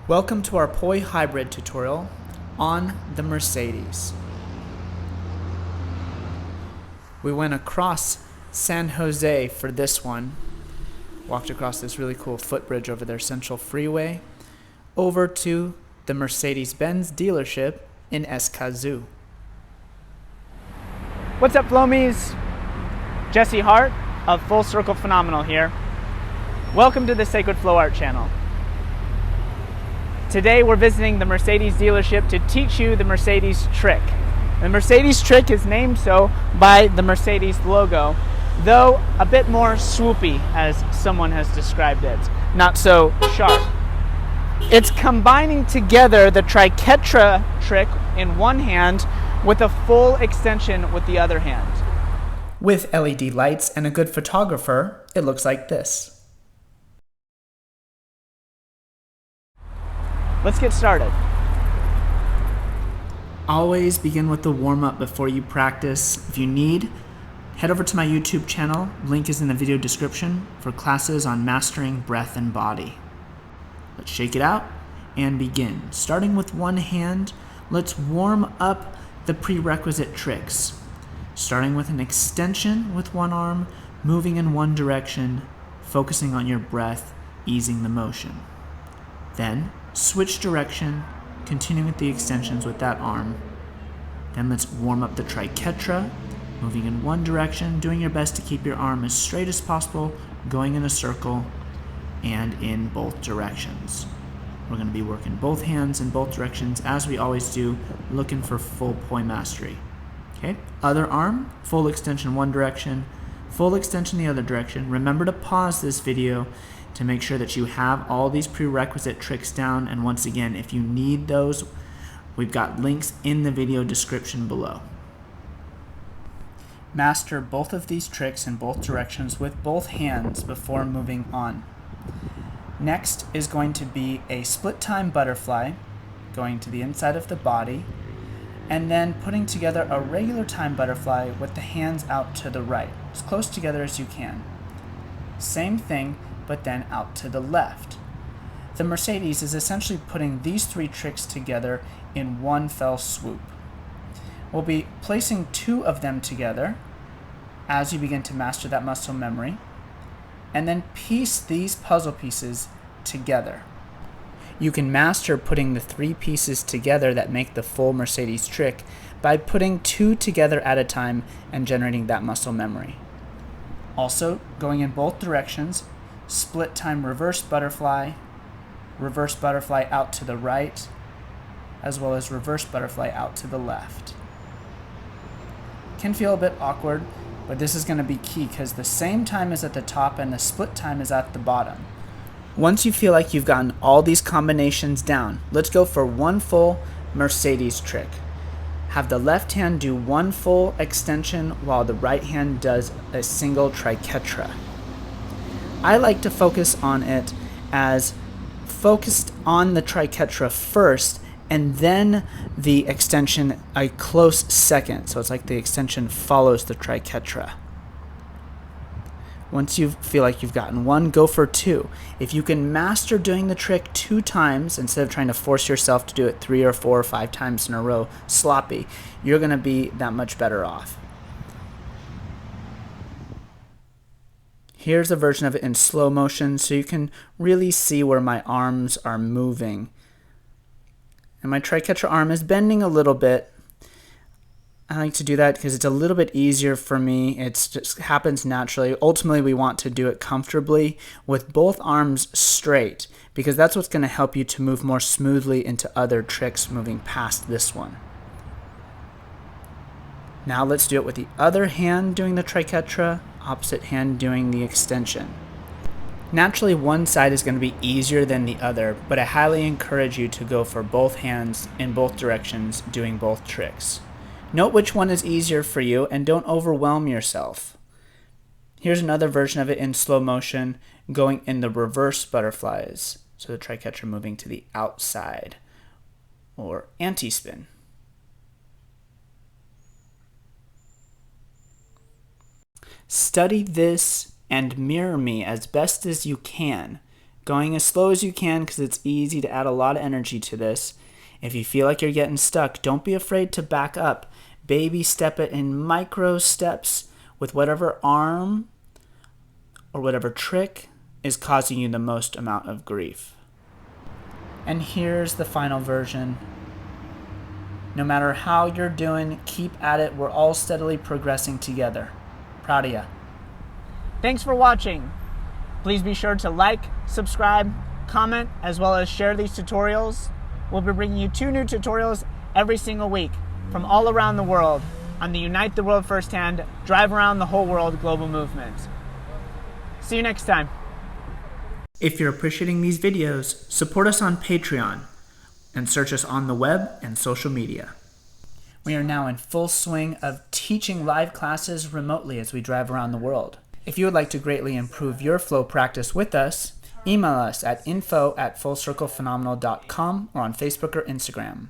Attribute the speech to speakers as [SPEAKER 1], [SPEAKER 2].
[SPEAKER 1] Welcome to our Poi Hybrid tutorial on the Mercedes. We went across San Jose for this one, walked across this really cool footbridge over their Central Freeway, over to the Mercedes-Benz dealership in Escazú.
[SPEAKER 2] What's up, Flomies? Jesse Hart of Full Circle Phenomenal here. Welcome to the Sacred Flow Art channel. Today we're visiting the Mercedes dealership to teach you the Mercedes trick. The Mercedes trick is named so by the Mercedes logo, though a bit more swoopy, as someone has described it, not so sharp. It's combining together the triquetra trick in one hand with a full extension with the other hand.
[SPEAKER 1] With LED lights and a good photographer, it looks like this.
[SPEAKER 2] Let's get started.
[SPEAKER 1] Always begin with the warm-up before you practice. If you need, head over to my YouTube channel. Link is in the video description for classes on mastering breath and body. Let's shake it out and begin. Starting with one hand, let's warm up the prerequisite tricks. Starting with an extension with one arm, moving in one direction, focusing on your breath, easing the motion. Then, switch direction, continuing with the extensions with that arm. Then let's warm up the triquetra, moving in one direction, doing your best to keep your arm as straight as possible, going in a circle, and in both directions. We're going to be working both hands in both directions, as we always do, looking for full poi mastery. Okay, other arm, full extension one direction, full extension the other direction. Remember to pause this video to make sure that you have all these prerequisite tricks down, and once again, if you need those, we've got links in the video description below. Master both of these tricks in both directions with both hands before moving on. Next is going to be a split time butterfly, going to the inside of the body, and then putting together a regular time butterfly with the hands out to the right, as close together as you can. Same thing, but then out to the left. The Mercedes is essentially putting these three tricks together in one fell swoop. We'll be placing two of them together as you begin to master that muscle memory, and then piece these puzzle pieces together. You can master putting the three pieces together that make the full Mercedes trick by putting two together at a time and generating that muscle memory. Also, going in both directions, split time reverse butterfly out to the right, as well as reverse butterfly out to the left. Can feel a bit awkward, but this is going to be key because the same time is at the top and the split time is at the bottom. Once you feel like you've gotten all these combinations down, let's go for one full Mercedes trick. Have the left hand do one full extension while the right hand does a single triquetra. I like to focus on it as focused on the triquetra first and then the extension a close second. So it's like the extension follows the triquetra. Once you feel like you've gotten one, go for two. If you can master doing the trick 2 times instead of trying to force yourself to do it 3 or 4 or 5 times in a row sloppy, you're going to be that much better off. Here's a version of it in slow motion so you can really see where my arms are moving. And my triquetra arm is bending a little bit. I like to do that because it's a little bit easier for me. It just happens naturally. Ultimately, we want to do it comfortably with both arms straight because that's what's going to help you to move more smoothly into other tricks moving past this one. Now let's do it with the other hand doing the triquetra, opposite hand doing the extension. Naturally, one side is going to be easier than the other, but I highly encourage you to go for both hands in both directions doing both tricks. Note which one is easier for you and don't overwhelm yourself. Here's another version of it in slow motion, going in the reverse butterflies. So the triquetra moving to the outside, or anti-spin. Study this and mirror me as best as you can going as slow as you can because it's easy to add a lot of energy to this. If you feel like you're getting stuck, don't be afraid to back up. Baby step it in micro steps with whatever arm or whatever trick is causing you the most amount of grief. And here's the final version. No matter how you're doing, keep at it. We're all steadily progressing together. Proud of ya.
[SPEAKER 2] Thanks for watching. Please be sure to like, subscribe, comment, as well as share these tutorials. We'll be bringing you 2 new tutorials every single week from all around the world on the Unite the World Firsthand, Drive Around the Whole World global movement. See you next time.
[SPEAKER 1] If you're appreciating these videos, support us on Patreon and search us on the web and social media. We are now in full swing of teaching live classes remotely as we drive around the world. If you would like to greatly improve your flow practice with us, email us at info@fullcirclephenomenal.com or on Facebook or Instagram.